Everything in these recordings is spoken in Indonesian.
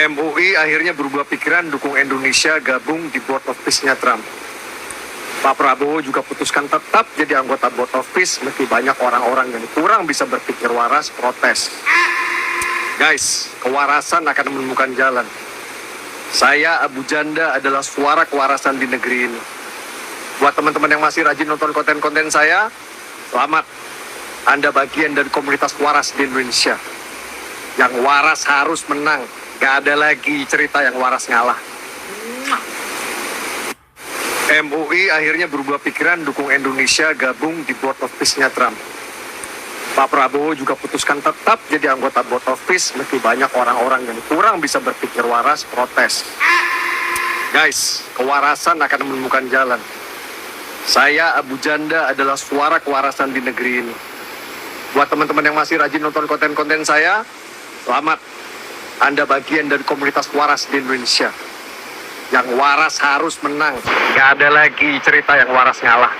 MUI akhirnya berubah pikiran dukung Indonesia gabung di Board of Peace-nya Trump. Pak Prabowo juga putuskan tetap jadi anggota Board of Peace meski banyak orang-orang yang kurang bisa berpikir waras protes. Guys, kewarasan akan menemukan jalan. Saya, Abu Janda, adalah suara kewarasan di negeri ini. Buat teman-teman yang masih rajin nonton konten-konten saya, selamat. Anda bagian dari komunitas waras di Indonesia. Yang waras harus menang. Gak ada lagi cerita yang waras ngalah. MUI akhirnya berubah pikiran dukung Indonesia gabung di Board of Peace-nya Trump. Pak Prabowo juga putuskan tetap jadi anggota Board of Peace meski banyak orang-orang yang kurang bisa berpikir waras protes. Guys, kewarasan akan menemukan jalan. Saya, Abu Janda, adalah suara kewarasan di negeri ini. Buat teman-teman yang masih rajin nonton konten-konten saya, selamat. Anda bagian dari komunitas waras di Indonesia. Yang waras harus menang. Gak ada lagi cerita yang waras ngalah.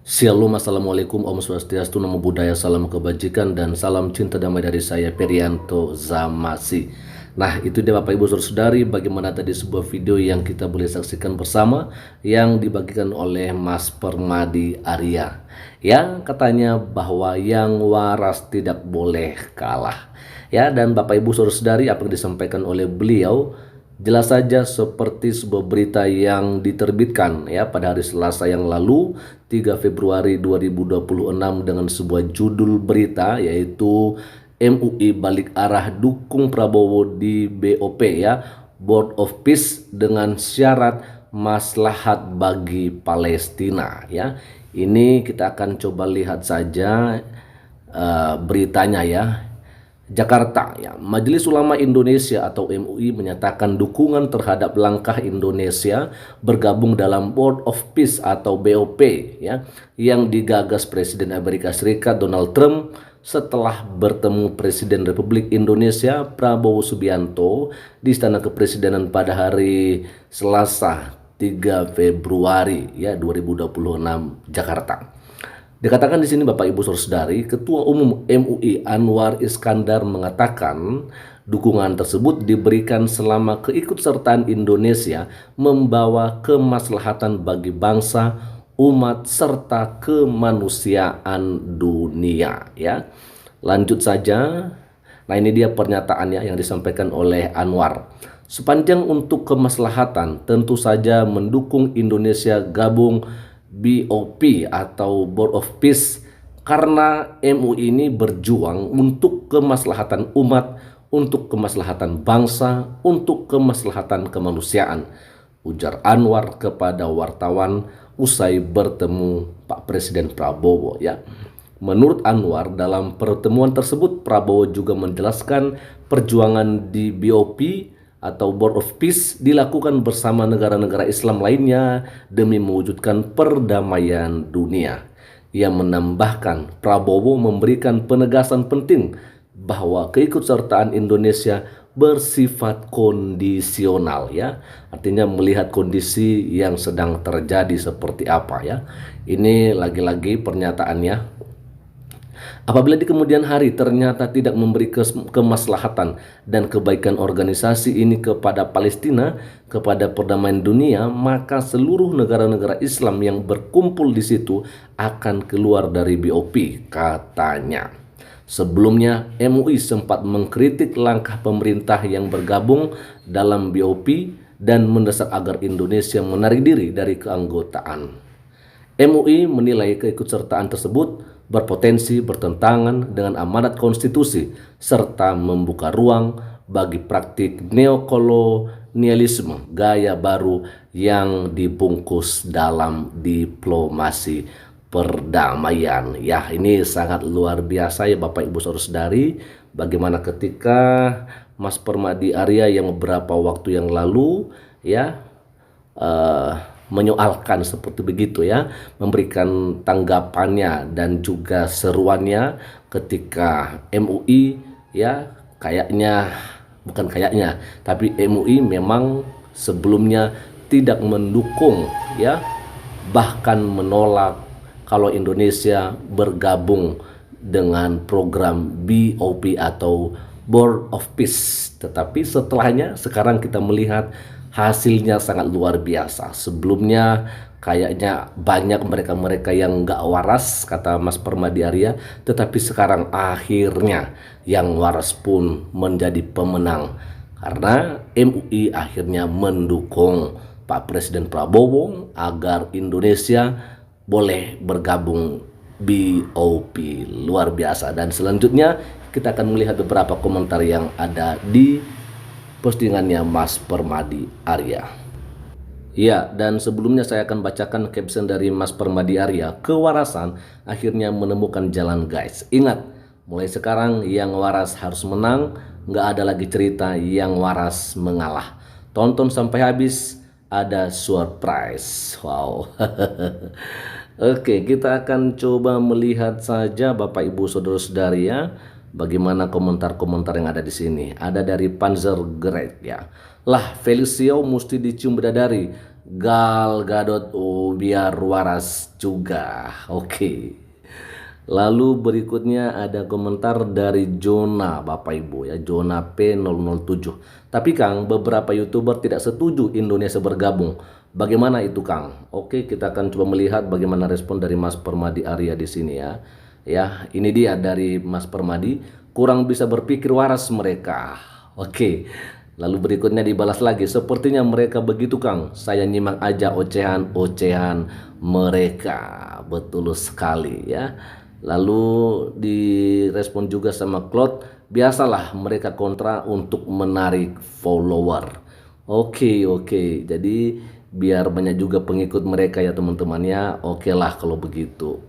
Shalom, assalamualaikum, Om Swastiastu, Namo Buddhaya, salam kebajikan dan salam cinta damai dari saya Perianto Zamasi. Nah, itu dia Bapak Ibu Saudara-saudari, bagaimana tadi sebuah video yang kita boleh saksikan bersama yang dibagikan oleh Mas Permadi Arya yang katanya bahwa yang waras tidak boleh kalah. Ya, dan Bapak Ibu Saudara-saudari, apa yang disampaikan oleh beliau jelas saja seperti sebuah berita yang diterbitkan ya pada hari Selasa yang lalu 3 Februari 2026 dengan sebuah judul berita yaitu MUI balik arah dukung Prabowo di BOP ya, Board of Peace dengan syarat maslahat bagi Palestina ya. Ini kita akan coba lihat saja beritanya ya. Jakarta ya, Majelis Ulama Indonesia atau MUI menyatakan dukungan terhadap langkah Indonesia bergabung dalam Board of Peace atau BOP ya, yang digagas Presiden Amerika Serikat Donald Trump setelah bertemu Presiden Republik Indonesia Prabowo Subianto di Istana Kepresidenan pada hari Selasa 3 Februari ya 2026 Jakarta. Dikatakan di sini Bapak Ibu Saudara-saudari, Ketua Umum MUI Anwar Iskandar mengatakan dukungan tersebut diberikan selama keikutsertaan Indonesia membawa kemaslahatan bagi bangsa, umat serta kemanusiaan dunia ya. Lanjut saja. Nah, ini dia pernyataannya yang disampaikan oleh Anwar. Sepanjang untuk kemaslahatan tentu saja mendukung Indonesia gabung BOP atau Board of Peace karena MUI ini berjuang untuk kemaslahatan umat, untuk kemaslahatan bangsa, untuk kemaslahatan kemanusiaan, ujar Anwar kepada wartawan usai bertemu Pak Presiden Prabowo ya. Menurut Anwar, dalam pertemuan tersebut Prabowo juga menjelaskan perjuangan di BOP atau Board of Peace dilakukan bersama negara-negara Islam lainnya demi mewujudkan perdamaian dunia. Ia menambahkan Prabowo memberikan penegasan penting bahwa keikutsertaan Indonesia bersifat kondisional ya. Artinya melihat kondisi yang sedang terjadi seperti apa ya. Ini lagi-lagi pernyataannya. Apabila di kemudian hari ternyata tidak memberi kemaslahatan dan kebaikan organisasi ini kepada Palestina, kepada perdamaian dunia, maka seluruh negara-negara Islam yang berkumpul di situ akan keluar dari BOP, katanya. Sebelumnya, MUI sempat mengkritik langkah pemerintah yang bergabung dalam BOP dan mendesak agar Indonesia menarik diri dari keanggotaan. MUI menilai keikutsertaan tersebut berpotensi bertentangan dengan amanat konstitusi serta membuka ruang bagi praktik neokolonialisme gaya baru yang dibungkus dalam diplomasi perdamaian. Ya, ini sangat luar biasa ya Bapak Ibu Saudara-saudari, bagaimana ketika Mas Permadi Arya yang beberapa waktu yang lalu ya menyoalkan seperti begitu ya, memberikan tanggapannya dan juga seruannya ketika MUI ya tapi MUI memang sebelumnya tidak mendukung ya, bahkan menolak kalau Indonesia bergabung dengan program BOP atau Board of Peace. Tetapi setelahnya sekarang kita melihat hasilnya sangat luar biasa. Sebelumnya kayaknya banyak mereka-mereka yang nggak waras, kata Mas Permadi Arya, tetapi sekarang akhirnya yang waras pun menjadi pemenang karena MUI akhirnya mendukung Pak Presiden Prabowo agar Indonesia boleh bergabung BOP. Luar biasa. Dan selanjutnya kita akan melihat beberapa komentar yang ada di postingannya Mas Permadi Arya. Ya, dan sebelumnya saya akan bacakan caption dari Mas Permadi Arya. Kewarasan akhirnya menemukan jalan, guys. Ingat, mulai sekarang yang waras harus menang. Nggak ada lagi cerita yang waras mengalah. Tonton sampai habis, ada surprise. Wow. Oke, kita akan coba melihat saja Bapak Ibu Saudara-saudari ya, bagaimana komentar-komentar yang ada di sini. Ada dari Panzer Great ya. Lah, Felicio mesti dicium bidadari. Gal Gadot biar waras juga. Oke. Lalu berikutnya ada komentar dari Jona, Bapak Ibu ya, Jona P007. Tapi Kang, beberapa YouTuber tidak setuju Indonesia bergabung. Bagaimana itu Kang? Oke, kita akan coba melihat bagaimana respon dari Mas Permadi Arya di sini ya. Ya, ini dia dari Mas Permadi, kurang bisa berpikir waras mereka. Oke. Lalu berikutnya dibalas lagi, sepertinya mereka begitu Kang. Saya nyimak aja ocehan-ocehan mereka. Betul sekali ya. Lalu direspon juga sama Claude, biasalah mereka kontra untuk menarik follower. Oke. Jadi biar banyak juga pengikut mereka ya teman-teman ya. Oke lah kalau begitu.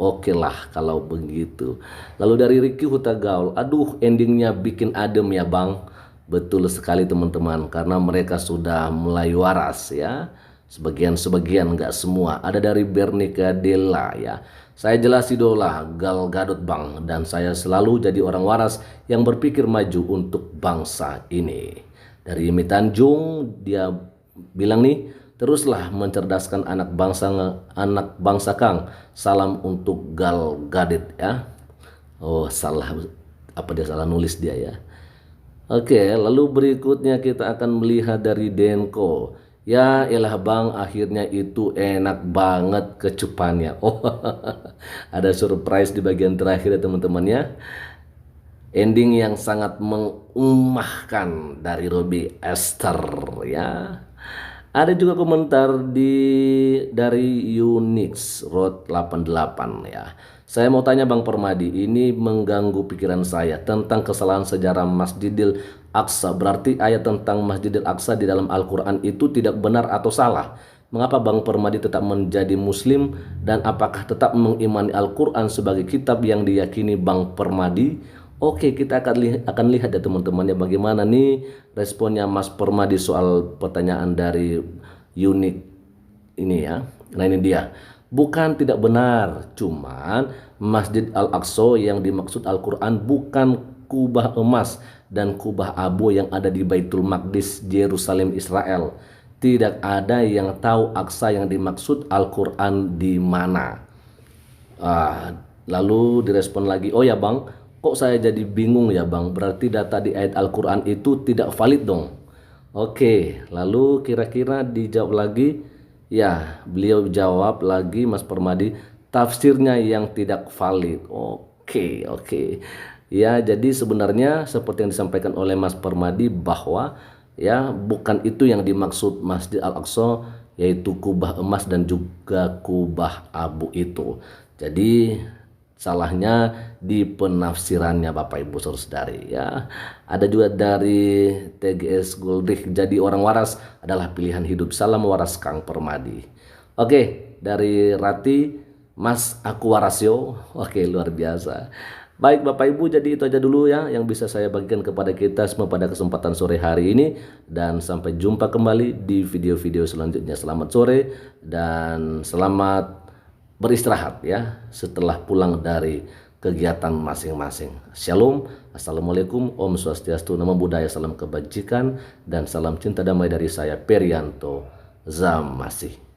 Lalu dari Ricky Hutagaul, aduh endingnya bikin adem ya Bang. Betul sekali teman-teman, karena mereka sudah mulai waras ya. Sebagian nggak semua. Ada dari Bernika Della ya. Saya jelas idola Gal Gadot Bang, dan saya selalu jadi orang waras yang berpikir maju untuk bangsa ini. Dari Yemi Tanjung dia bilang nih, teruslah mencerdaskan anak bangsa Kang. Salam untuk Gal Gadot ya. Oh salah, apa dia salah nulis dia ya. Oke, lalu berikutnya kita akan melihat dari Denko. Ya elah Bang, akhirnya itu enak banget kecupannya. Oh, ada surprise di bagian terakhir ya teman-teman ya. Ending yang sangat mengumahkan dari Robby Esther ya. Ada juga komentar dari Unix Road 88 ya. Saya mau tanya Bang Permadi, ini mengganggu pikiran saya tentang kesalahan sejarah Masjidil Aqsa. Berarti ayat tentang Masjidil Aqsa di dalam Al-Quran itu tidak benar atau salah? Mengapa Bang Permadi tetap menjadi muslim, dan apakah tetap mengimani Al-Quran sebagai kitab yang diyakini Bang Permadi? Oke, kita akan lihat ya teman-teman ya, bagaimana nih responnya Mas Permadi soal pertanyaan dari Unik ini ya. Nah ini dia. Bukan tidak benar, cuman Masjid Al-Aqsa yang dimaksud Al-Quran bukan kubah emas dan kubah abu yang ada di Baitul Maqdis, Yerusalem, Israel. Tidak ada yang tahu Aqsa yang dimaksud Al-Quran di mana. Lalu direspon lagi, oh ya Bang, kok saya jadi bingung ya Bang, berarti data di ayat Al-Quran itu tidak valid dong. Oke, lalu kira-kira dijawab lagi. Ya, beliau jawab lagi Mas Permadi, tafsirnya yang tidak valid. Oke. Ya, jadi sebenarnya seperti yang disampaikan oleh Mas Permadi bahwa ya bukan itu yang dimaksud Masjid Al-Aqsa, yaitu kubah emas dan juga kubah abu itu. Jadi salahnya di penafsirannya Bapak Ibu Saudari ya. Ada juga dari TGS Goldrich, jadi orang waras adalah pilihan hidup. Salam waras Kang Permadi. Oke, dari Rati, Mas aku warasyo. Oke, luar biasa. Baik Bapak Ibu, jadi itu aja dulu ya yang bisa saya bagikan kepada kita semua pada kesempatan sore hari ini. Dan sampai jumpa kembali di video-video selanjutnya. Selamat sore dan selamat beristirahat ya setelah pulang dari kegiatan masing-masing. Shalom, assalamualaikum, Om Swastiastu, Namo Buddhaya, salam kebajikan dan salam cinta damai dari saya Perianto Zamasi.